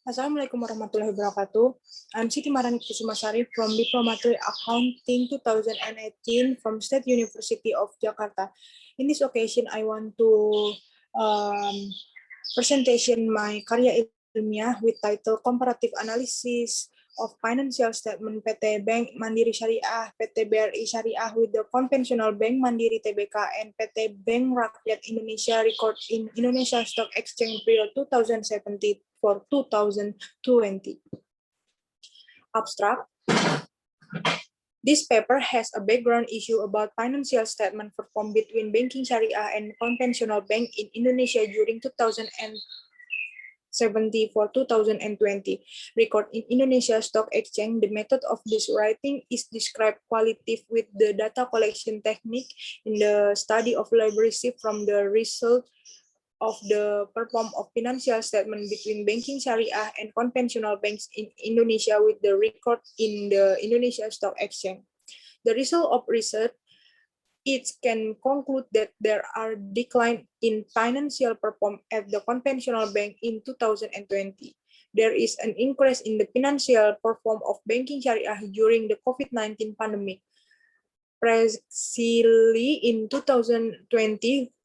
Assalamualaikum warahmatullahi wabarakatuh. I'm Siti Marani Kusumasari from Diplomatic Accounting 2018 from State University of Jakarta. In this occasion, I want to presentation my karya ilmiah with title Comparative Analysis of Financial Statement PT Bank Mandiri Syariah, PT BRI Syariah with the Conventional Bank Mandiri Tbk and PT Bank Rakyat Indonesia record in Indonesia Stock Exchange period 2017 for 2020. Abstract. This paper has a background issue about financial statement performed between banking Syariah and conventional bank in Indonesia during 2070 for 2020. Record in Indonesia Stock Exchange, the method of this writing is described qualitative with the data collection technique in the study of library from the result of the perform of financial statement between banking Syariah and conventional banks in Indonesia with the record in the Indonesia Stock Exchange. The result of research, it can conclude that there are decline in financial performance at the conventional bank in 2020. There is an increase in the financial performance of banking Syariah during the COVID-19 pandemic. Precisely in 2020,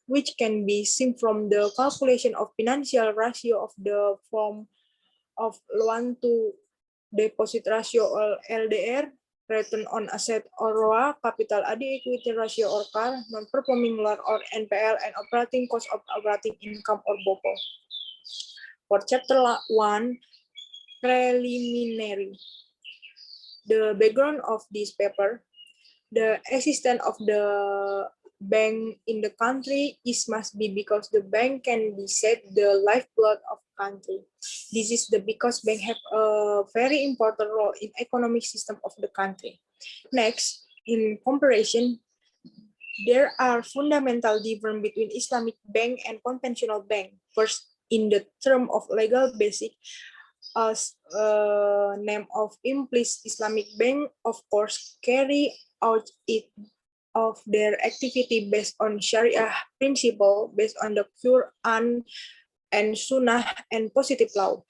which can be seen from the calculation of financial ratio of the form of loan to deposit ratio or LDR, return on asset or ROA, capital adequacy ratio or CAR, non-performing loan or NPL, and operating cost of operating income or BOPO. For chapter 1, preliminary. The background of this paper, the existence of the bank in the country must be because the bank can be said the lifeblood of country. This is because bank have a very important role in economic system of the country. Next, in comparison, there are fundamental difference between Islamic bank and conventional bank. First, in the term of legal basic, as name of implies Islamic bank, of course, carry out it of their activity based on Sharia principle, based on the Quran and Sunnah and positive law,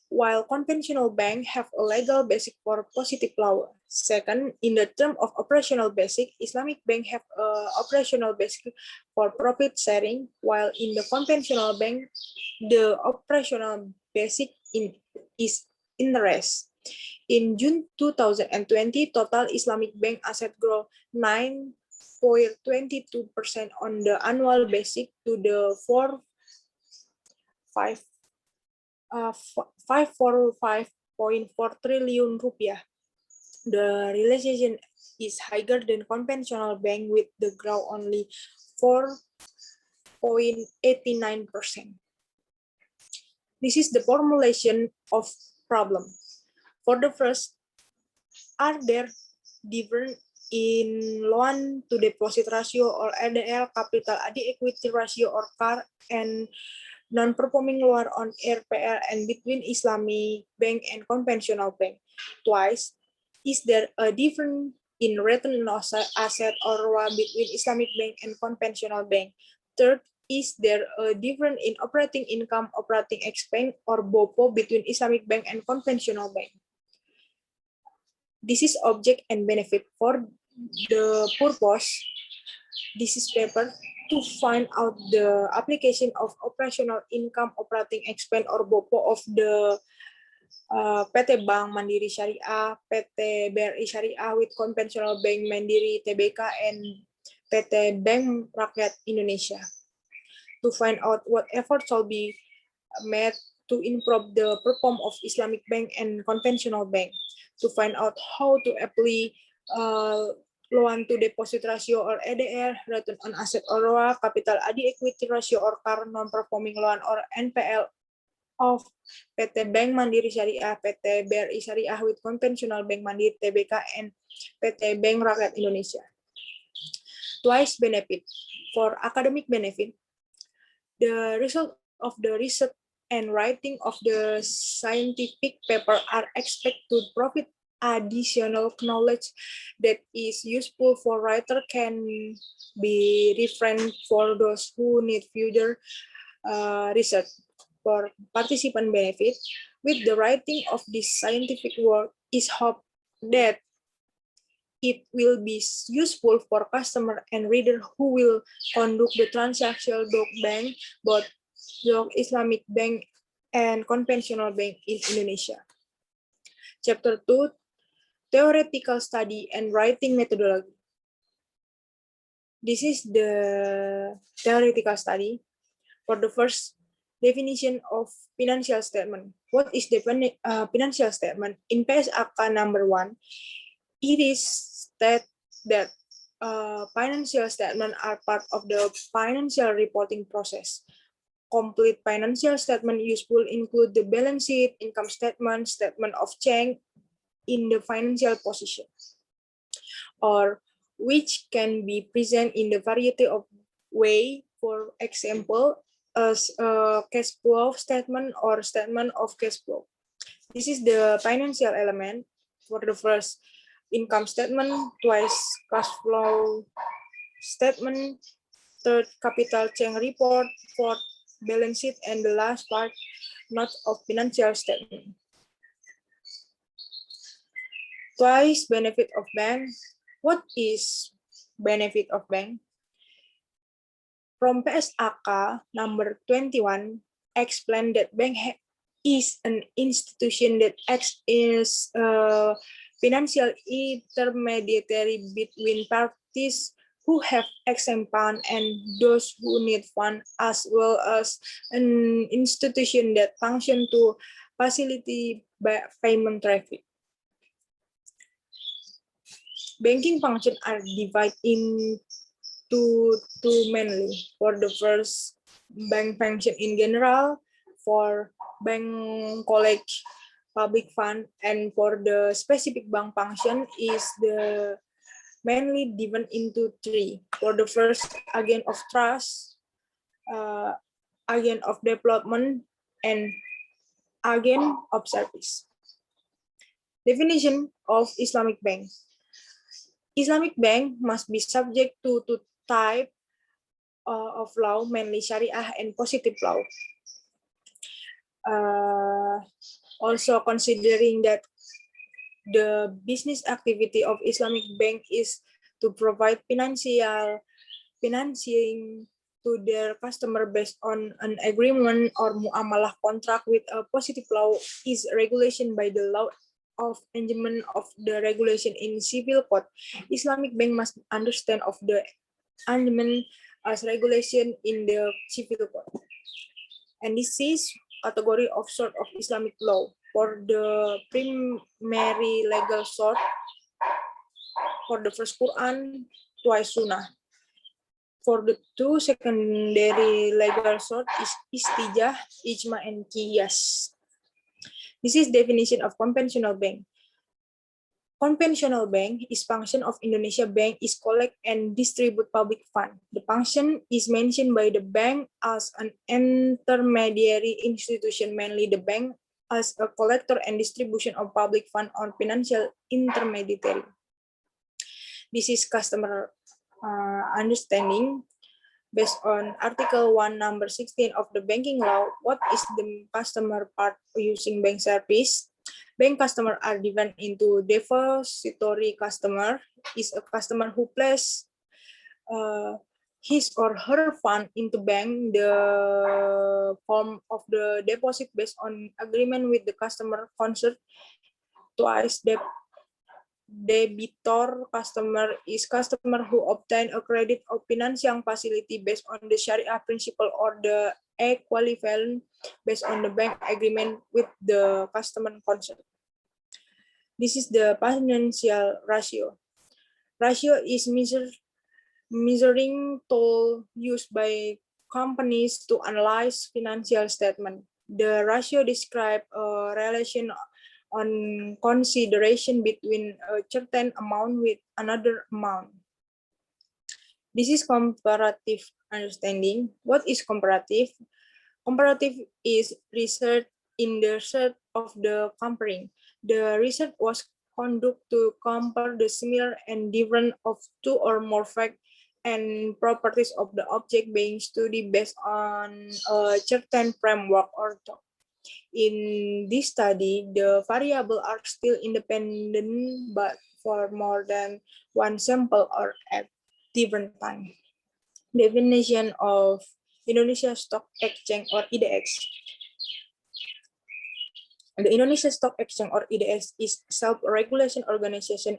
while conventional banks have a legal basic for positive law. Second, in the term of operational basic, Islamic bank have a operational basic for profit sharing, while in the conventional bank, the operational basic is interest. In June 2020, total Islamic bank asset grow 9.22% on the annual basis to the 545.4 trillion rupiah. The realization is higher than conventional bank with the growth only 4.89%. This is the formulation of problem. For the first, are there different in loan to deposit ratio or LDR, capital adequacy ratio or CAR, and non-performing loan on RPL and between Islamic bank and conventional bank? Twice, is there a difference in return on asset or ROA between Islamic bank and conventional bank? Third, is there a difference in operating income, operating expense, or BOPO between Islamic bank and conventional bank? This is object and benefit. For the purpose, this is paper to find out the application of operational income, operating expense, or BOPO of the PT Bank Mandiri Syariah, PT BRI Syariah with conventional bank Mandiri Tbk, and PT Bank Rakyat Indonesia. To find out what effort shall be made to improve the performance of Islamic bank and conventional bank. To find out how to apply loan to deposit ratio or EDR, return on asset or ROA, capital adequacy ratio or CAR, non-performing loan or NPL of PT Bank Mandiri Syariah, PT BRI Syariah with conventional bank Mandiri Tbk, and PT Bank Rakyat Indonesia. Twice benefit. For academic benefit, the result of the research and writing of the scientific paper are expected to provide additional knowledge that is useful for writer, can be reference for those who need further research. for participant benefit. With the writing of this scientific work is hope that it will be useful for customer and reader who will conduct the transactional bank, both Islamic bank and conventional bank in Indonesia. Chapter 2, Theoretical Study and Writing Methodology. This is the theoretical study. For the first, definition of financial statement. What is the financial statement? In PSAK number 1, it is stated that financial statements are part of the financial reporting process. Complete financial statement useful include the balance sheet, income statement, statement of change in the financial position, or which can be present in the variety of way. For example, as a cash flow statement or statement of cash flow. This is the financial element. For the first, income statement, twice cash flow statement, third, capital change report, fourth, balance sheet, and the last part, note of financial statement. Twice, benefit of bank. What is benefit of bank? From PSAK number 21, explain that bank is an institution that acts as a financial intermediary between parties who have exempt fund and those who need fund, as well as an institution that function to facilitate payment traffic. Banking functions are divided into two mainly. For the first, bank function in general, for bank collect public fund, and for the specific bank function is the mainly divided into three. For the first, agent of trust, agent of development, and agent of service. Definition of Islamic bank. Islamic bank must be subject to two types of law, mainly Sharia and positive law. Also considering that the business activity of Islamic bank is to provide financing to their customer based on an agreement or muamalah contract with a positive law is regulation by the law of amendment of the regulation in civil code. Islamic bank must understand of the amendment as regulation in the civil code. And this is category of sort of Islamic law. For the primary legal sort, for the first Quran, twice Sunnah. For the two secondary legal sort is istijah, ijma, and qiyas. This is definition of conventional bank. Conventional bank is function of Indonesia bank is collect and distribute public fund. The function is mentioned by the bank as an intermediary institution, mainly the bank as a collector and distribution of public fund on financial intermediary. This is customer understanding. Based on Article 1, number 16 of the banking law, what is the customer part using bank service? Bank customer are divided into depository customer, is a customer who places his or her fund into bank, the form of the deposit based on agreement with the customer concerned. Twice, debitor customer is customer who obtain a credit or financial facility based on the Sharia principle or the equivalent based on the bank agreement with the customer concerned. This is the financial ratio. Ratio is measuring tool used by companies to analyze financial statement. The ratio describes a relation on consideration between a certain amount with another amount. This is comparative understanding. What is comparative? Comparative is research in the search of the comparing. The research was conducted to compare the similar and different of two or more facts and properties of the object being studied based on a certain framework or term. In this study, the variables are still independent, but for more than one sample or at different time. Definition of Indonesia Stock Exchange or IDX. The Indonesia Stock Exchange or IDX is self-regulation organization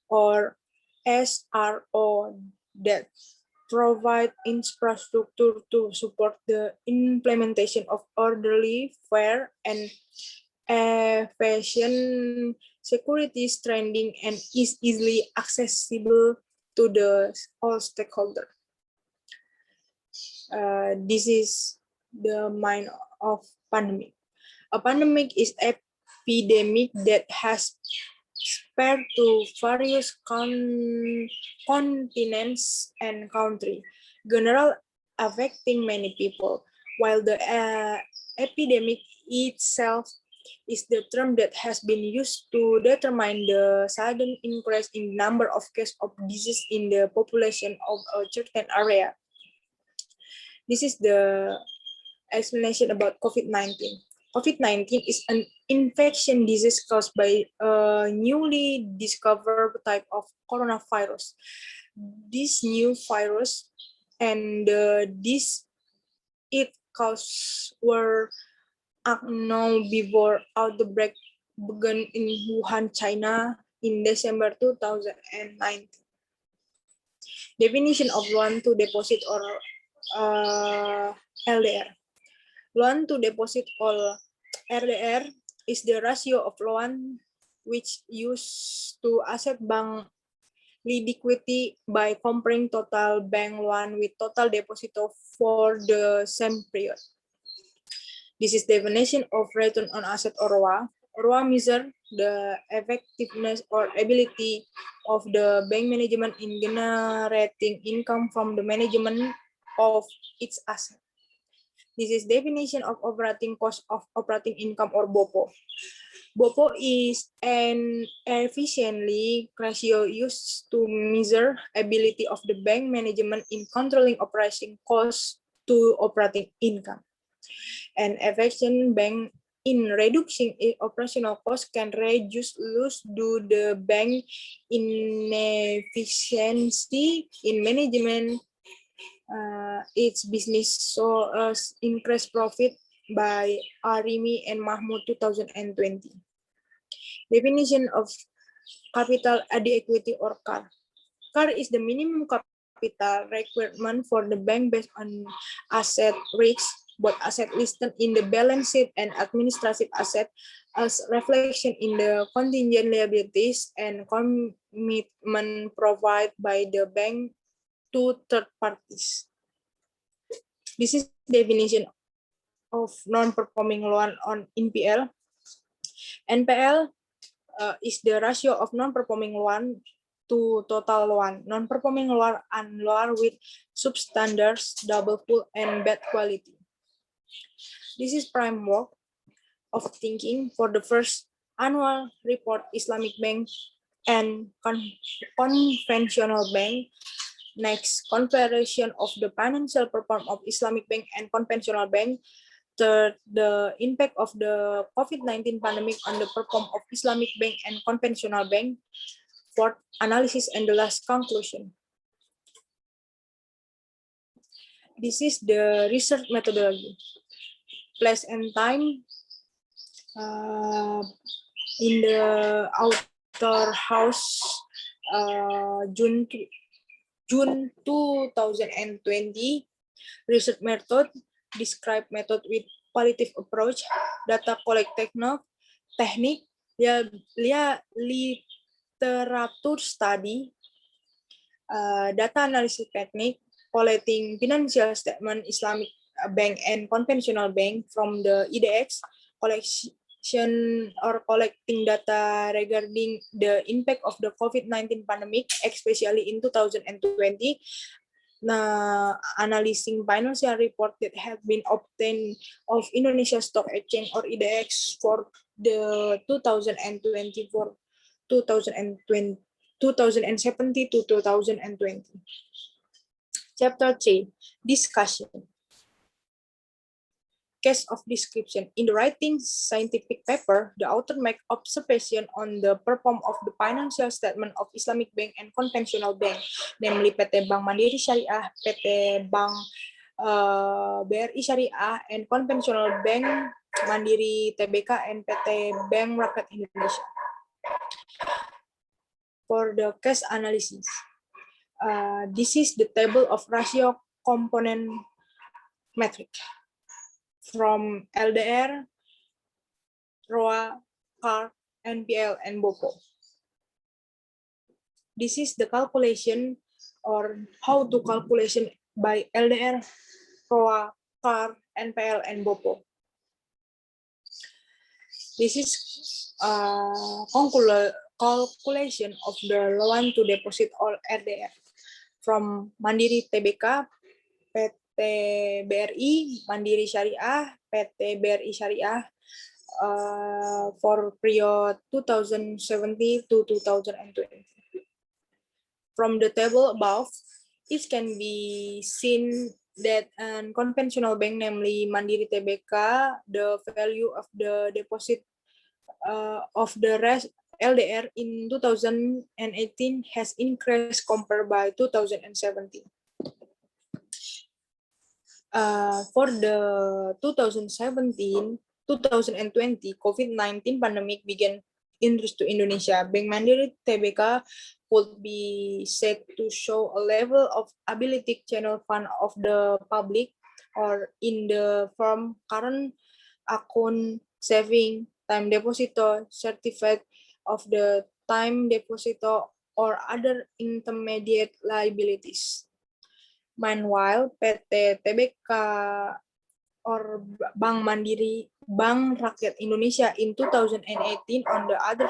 or SRO that provide infrastructure to support the implementation of orderly, fair, and efficient securities trading and is easily accessible to the all stakeholders. This is the mind of pandemic. A pandemic is epidemic that has spread to various continents and countries, generally affecting many people. While the epidemic itself is the term that has been used to determine the sudden increase in number of cases of disease in the population of a certain area. This is the explanation about COVID-19. COVID-19 is an infection disease caused by a newly discovered type of coronavirus. This new virus and this it caused were unknown before outbreak began in Wuhan, China in December 2019. Definition of loan to deposit or LDR. Loan to deposit or RDR is the ratio of loan which used to asset bank liquidity by comparing total bank loan with total deposit for the same period. This is definition of return on asset or ROA. ROA measures the effectiveness or ability of the bank management in generating income from the management of its asset. This is definition of operating cost of operating income or BOPO. BOPO is an efficiently ratio used to measure ability of the bank management in controlling operating costs to operating income. An efficient bank in reducing operational costs can reduce loss due the bank inefficiency in management its business, so increase profit by Arimi and Mahmoud 2020. Definition of capital adequacy or CAR. CAR is the minimum capital requirement for the bank based on asset risks, both asset listed in the balance sheet and administrative asset as reflection in the contingent liabilities and commitment provided by the bank to third parties. This is definition of non-performing loan on NPL. NPL is the ratio of non-performing loan to total loan. Non-performing loan and loan with substandard, double pool, and bad quality. This is framework of thinking for the first annual report Islamic Bank and conventional bank. Next, comparison of the financial performance of Islamic Bank and conventional bank. Third, the impact of the COVID-19 pandemic on the performance of Islamic Bank and conventional bank. Fourth, analysis and the last conclusion. This is the research methodology. Place and time in the outer house, June 2020. Research method, describe method with qualitative approach, data collect technique, literature study, data analysis technique, collecting financial statement Islamic bank and conventional bank from the IDX, collection or collecting data regarding the impact of the COVID-19 pandemic, especially in 2020, analyzing financial report that have been obtained of Indonesia Stock Exchange or IDX for the 2020 to 2020. Chapter 3, Discussion. Case of description. In the writing scientific paper, the author make observation on the performance of the financial statement of Islamic bank and conventional bank, namely PT Bank Mandiri Syariah, PT Bank BRI Syariah, and conventional bank Mandiri TBK and PT Bank Rakyat Indonesia. For the case analysis, this is the table of ratio component metric from LDR, ROA, CAR, NPL, and BOPO. This is the calculation or how to calculation by LDR, ROA, CAR, NPL, and BOPO. This is calculation of the loan to deposit or RDR from Mandiri TBK, PT BRI, Mandiri Syariah, PT BRI Syariah, for period 2017 to 2020. From the table above, it can be seen that a conventional bank, namely Mandiri TBK, the value of the deposit of the rest LDR in 2018 has increased compared by 2017. For the 2020 COVID-19 pandemic began interest to Indonesia, Bank Mandiri TBK would be said to show a level of ability channel fund of the public or in the firm current account saving, time depositor, certificate of the time depositor, or other intermediate liabilities. Meanwhile, PT TBK or Bank Mandiri, Bank Rakyat Indonesia in 2018, on the other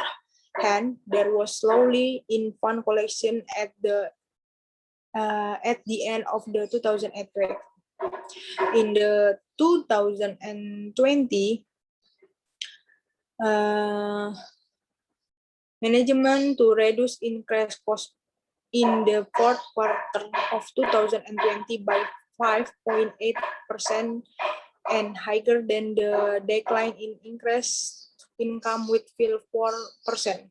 hand, there was slowly in fund collection at the end of the 2018. In the 2020, management to reduce interest cost in the fourth quarter of 2020 by 5.8% and higher than the decline in interest income with 4%.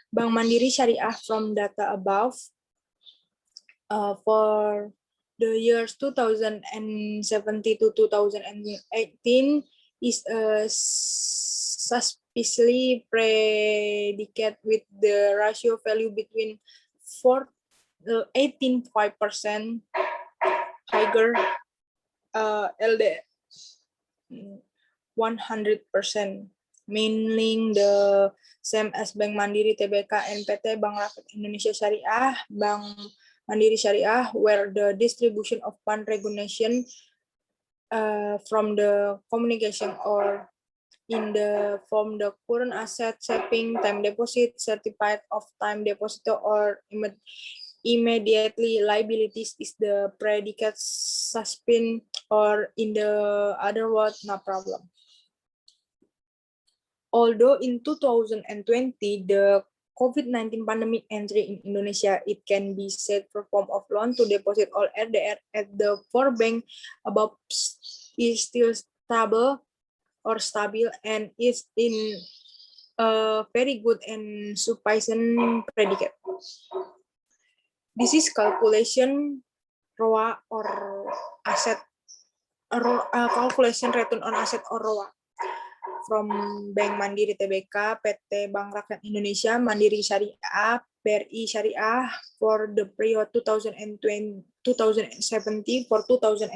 Bank Mandiri Syariah from data above for the years 2017 to 2018 is suspiciously predicate with the ratio value between 18.5% higher LD 100%, meaning the same as Bank Mandiri TBK and PT Bank Rakyat Indonesia Syariah, Bank Mandiri Syariah, where the distribution of fund regulation from the communication or in the form the current asset, saving, time deposit, certificate of time depositor, or immediately liabilities is the predicate suspend, or in the other words, no problem. Although in 2020, the COVID-19 pandemic entry in Indonesia, it can be said perform of loan to deposit or RDR at the four bank above is still stable and is in a very good and sufficient predicate. This is calculation ROA or asset, calculation return on asset or ROA from Bank Mandiri TBK, PT Bank Rakyat Indonesia, Mandiri Syariah, BRI Syariah for the period 2017 for 2020.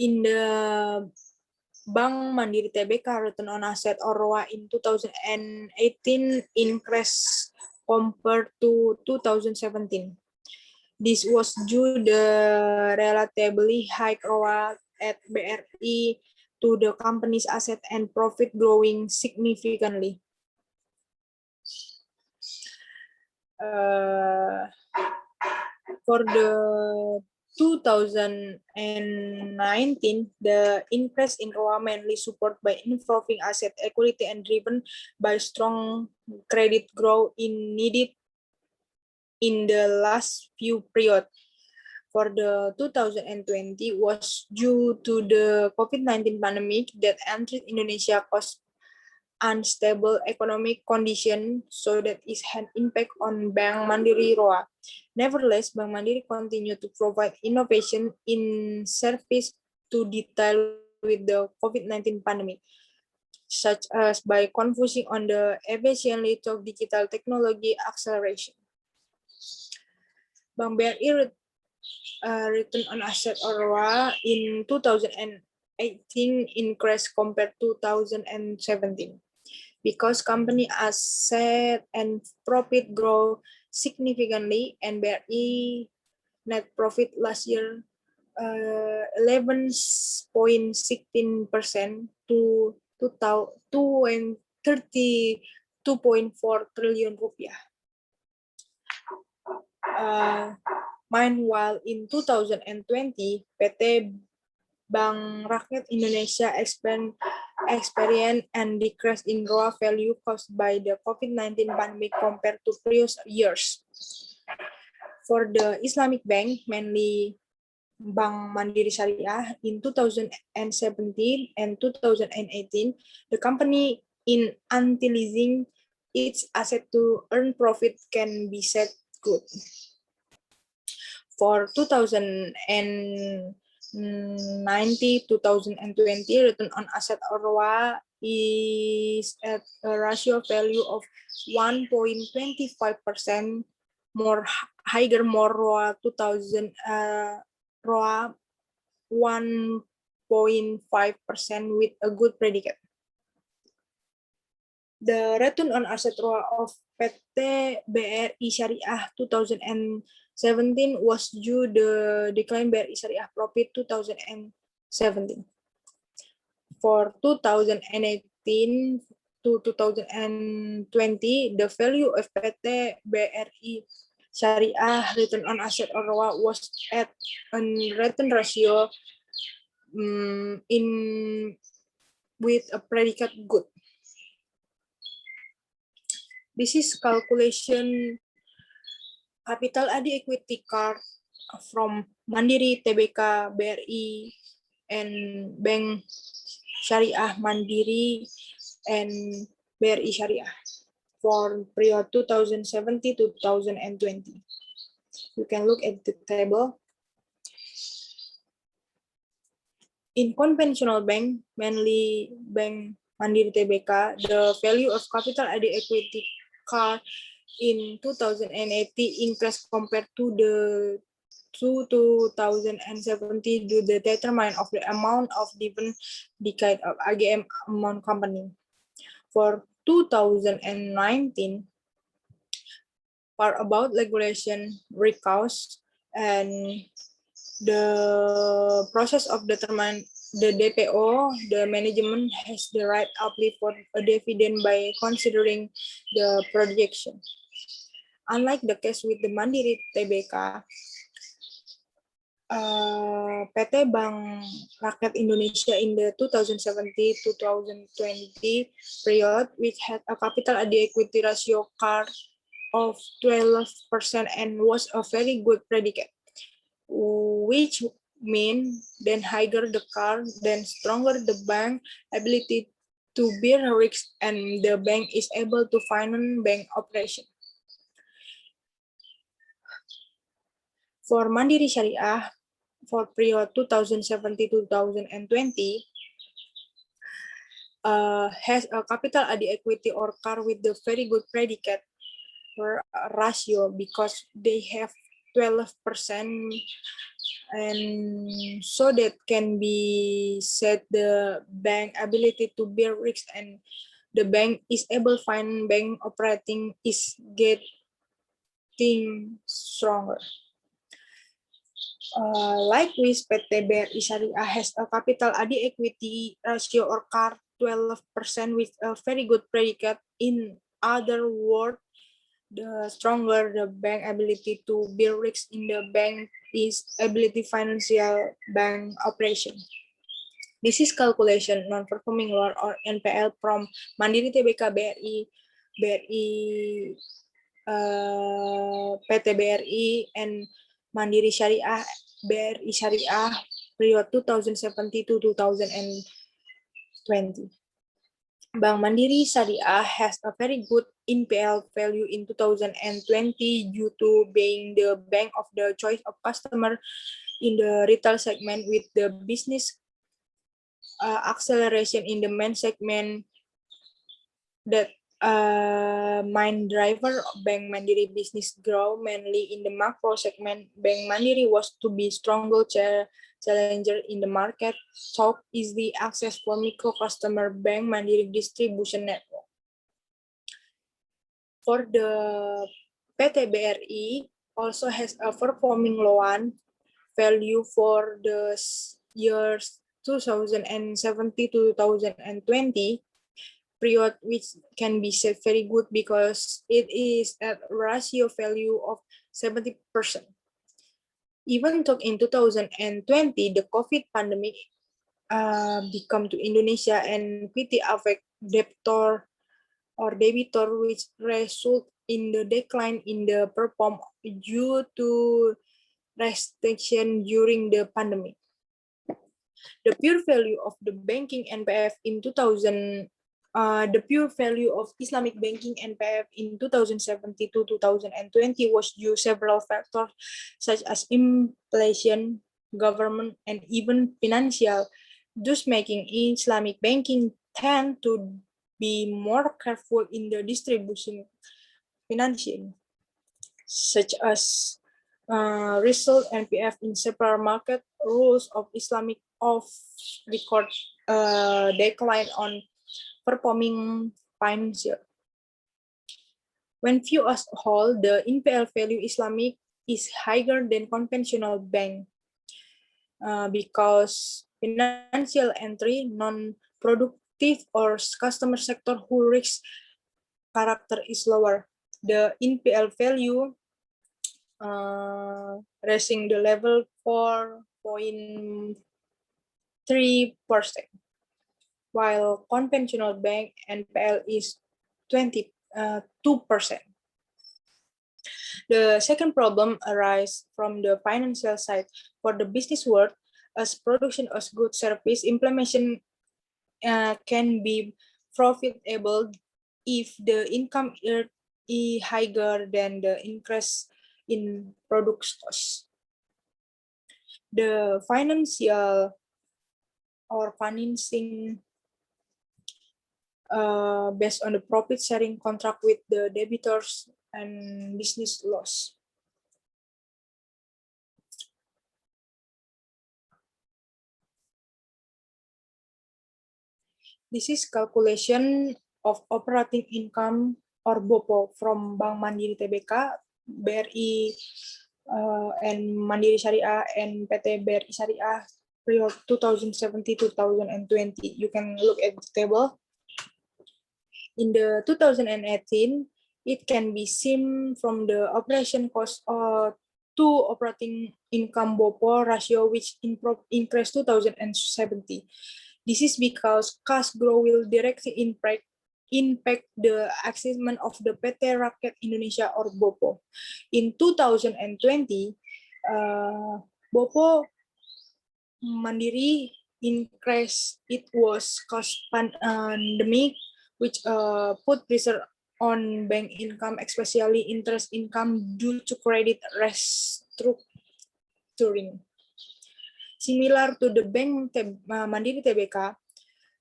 In the Bank Mandiri TBK, return on asset or ROA in 2018 increased compared to 2017. This was due the relatively high ROA at BRI to the company's asset and profit growing significantly. For the 2019, the increase in ROA mainly supported by improving asset equity and driven by strong credit growth needed in the last few periods. For the 2020 was due to the COVID-19 pandemic that entered Indonesia caused unstable economic condition, so that it had impact on Bank Mandiri ROA. Nevertheless, Bank Mandiri continued to provide innovation in service to deal with the COVID-19 pandemic, such as by focusing on the efficiently of digital technology acceleration. Bank BRI return on asset ROA in 2018 increased compared to 2017 because company asset and profit grow significantly, and BRI net profit last year 11.16% to 32.4 triliun rupiah. Meanwhile, in 2020, PT Bank Rakyat Indonesia experience and decrease in ROA value caused by the COVID-19 pandemic compared to previous years. For the Islamic bank, mainly Bank Mandiri Syariah, in 2017 and 2018, the company in utilizing its asset to earn profit can be said good. For 2019-2020, return on asset ROA is at a ratio value of 1.25%, more higher ROA 1.5% with a good predicate. The return on asset ROA of PT BRI Syariah 2017 was due the decline BRI Syariah profit 2017. For 2018 to 2020, the value of PT BRI Syariah return on asset ROA was at a return ratio with a predicate good. This is calculation capital adequacy CAR from Mandiri Tbk BRI and Bank Syariah Mandiri and BRI Syariah for period 2017 to 2020. You can look at the table. In conventional bank, mainly Bank Mandiri Tbk, the value of capital adequacy CAR in 2018 increased compared to the 2017 due to the determination of the amount of dividend declared of AGM among company. For 2019, part about regulation recourse and the process of determine the DPO, the management has the right uplift for a dividend by considering the projection. Unlike the case with the Mandiri Tbk, PT Bank Rakyat Indonesia in the 2017-2020 period, which had a capital adequacy ratio CAR of 12% and was a very good predicate, which means then higher the CAR, then stronger the bank ability to bear risks and the bank is able to finance bank operation. For Mandiri Syariah, for period 2017-2020, has a capital adequacy or CAR with the very good predicate ratio because they have 12%, and so that can be said the bank ability to bear risk and the bank is able to find bank operating is getting stronger. Likewise, PT BRI Syariah has a capital adequacy ratio or CAR 12% with a very good predicate. In other words, the stronger the bank ability to bear risks in the bank is ability financial bank operation. This is calculation non-performing loan or NPL from Mandiri Tbk, BRI, PT BRI, and Mandiri Syariah, BRI Syariah, period 2017 to 2020. Bank Mandiri Syariah has a very good NPL value in 2020 due to being the bank of the choice of customer in the retail segment with the business acceleration in the main segment that main driver Bank Mandiri business grow mainly in the macro segment. Bank Mandiri was to be stronger challenger in the market, so easily access for micro customer Bank Mandiri distribution network. For the PT BRI also has a performing loan value for the years 2017 to 2020 period, which can be said very good because it is at ratio value of 70%. Even though in 2020 the COVID pandemic become to Indonesia and pretty affect debtor or debitor, which result in the decline in the perform due to restriction during the pandemic. The pure value of the banking NPF in 2000, the pure value of Islamic banking NPF in 2017 to 2020 was due several factors such as inflation, government, and even financial, thus making Islamic banking tend to be more careful in the distribution financing, such as result NPF in several market rules of Islamic of record decline on performing financial. When viewed as a whole, the NPL value Islamic is higher than conventional bank because financial entry, non-productive or customer sector who risk character is lower. The NPL value raising the level 4.3%, while conventional bank NPL is 22%. The second problem arises from the financial side. For the business world, as production of goods service implementation can be profitable if the income is higher than the increase in product costs. The financial or financing based on the profit sharing contract with the debitors and business loss. This is calculation of operating income or BOPO from Bank Mandiri Tbk, BRI, and Mandiri Syariah and PT BRI Syariah period 2017-2020. You can look at the table. In the 2018, it can be seen from the operation cost to operating income BOPO ratio, which increased 2070. This is because cash growth will directly impact the assessment of the PT Rakyat Indonesia or BOPO. In 2020, BOPO Mandiri increase. It was cost pandemic, which put pressure on bank income, especially interest income due to credit restructuring. Similar to the Bank Mandiri Tbk,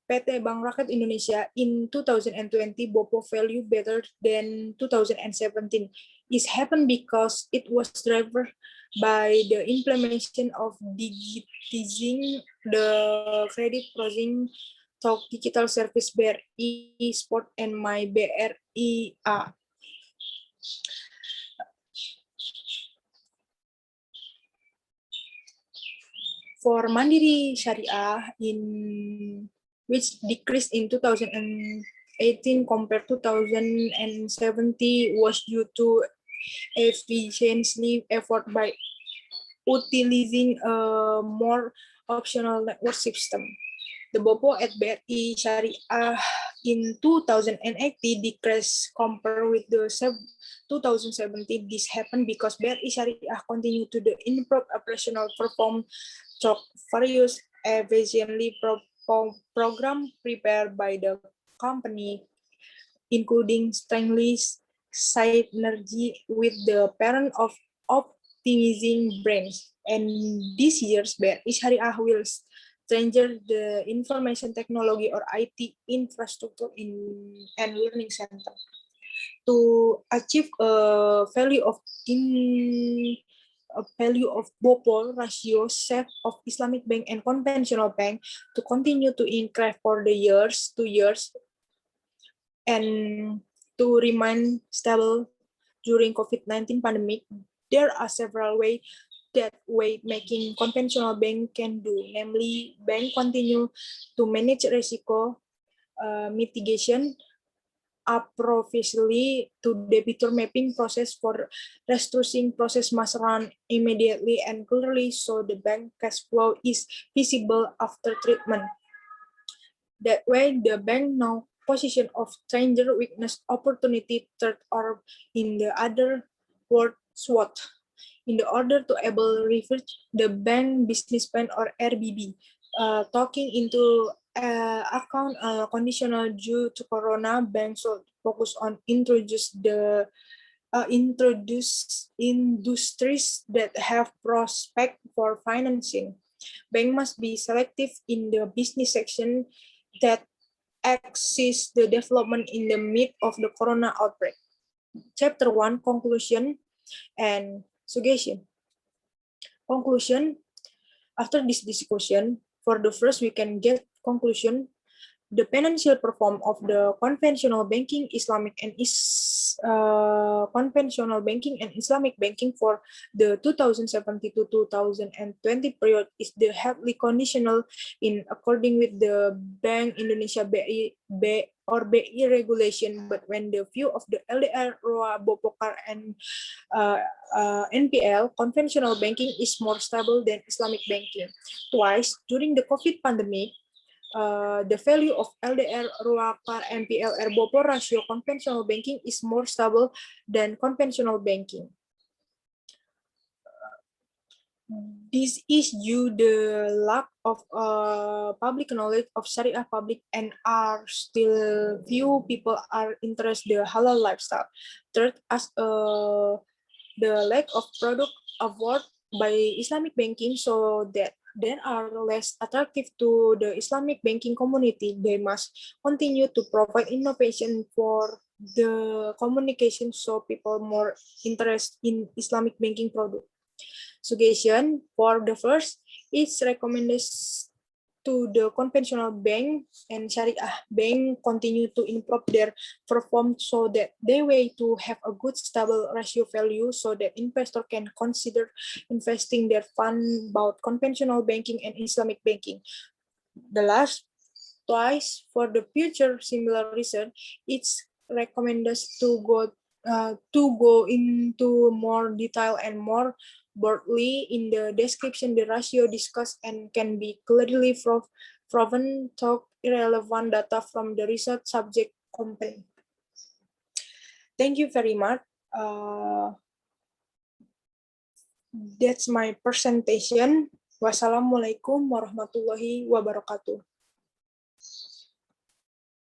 PT Bank Rakyat Indonesia in 2020 BOPO value better than 2017. It happened because it was driven by the implementation of digitizing the credit processing through digital service BRI Sport and My BRI A. For Mandiri Syariah, which decreased in 2018 compared to 2017, was due to efficiency effort by utilizing a more optional network system. The BOPO at BRI Syariah in 2018 decreased compared with the 2017. This happened because BRI Syariah continued to improve operational performance through various efficiently program prepared by the company, including strengthening synergy with the parent of optimizing brands. And this year's BRI Syariah will strengthen the information technology or IT infrastructure and learning center to achieve a value of BOPOL ratio set of Islamic bank and conventional bank to continue to increase for the 2 years, and to remain stable during COVID-19 pandemic. There are several ways making conventional bank can do, namely bank continue to manage risiko mitigation, appropriately to debitor mapping process for restructuring process must run immediately and clearly so the bank cash flow is visible after treatment. That way, the bank now position of stranger weakness opportunity third or in the other word SWOT in the order to able research the bank business plan or RBB. Talking into account conditional due to Corona, banks should focus on introduce industries that have prospect for financing. Bank must be selective in the business section that axis the development in the mid of the Corona outbreak. Chapter 1, Conclusion and Suggestion. Conclusion. After this discussion, for the first we can get conclusion. The financial performance of the conventional banking, conventional banking and Islamic banking for the 2017 to 2020 period is the heavily conditional in according with the Bank Indonesia BI regulation. But when the view of the LDR, ROA, BOPOKAR, and NPL, conventional banking is more stable than Islamic banking. Twice during the COVID pandemic, the value of LDR, ROA, CAR, NPL, BOPO ratio conventional banking is more stable than conventional banking. This is due the lack of public knowledge of Sharia public and are still few people are interested in the halal lifestyle. Third, as the lack of product award by Islamic banking, so that they are less attractive to the Islamic banking community. They must continue to provide innovation for the communication so people more interest in Islamic banking product. Suggestion for the first is recommended to the conventional bank and Syariah bank continue to improve their performance so that they way to have a good stable ratio value so that investor can consider investing their fund about conventional banking and Islamic banking. The last twice for the future similar research, it's recommended to go into more detail and more broadly in the description. The ratio discussed and can be clearly proven to irrelevant data from the research subject company. Thank you very much. That's my presentation. Wassalamualaikum warahmatullahi wabarakatuh.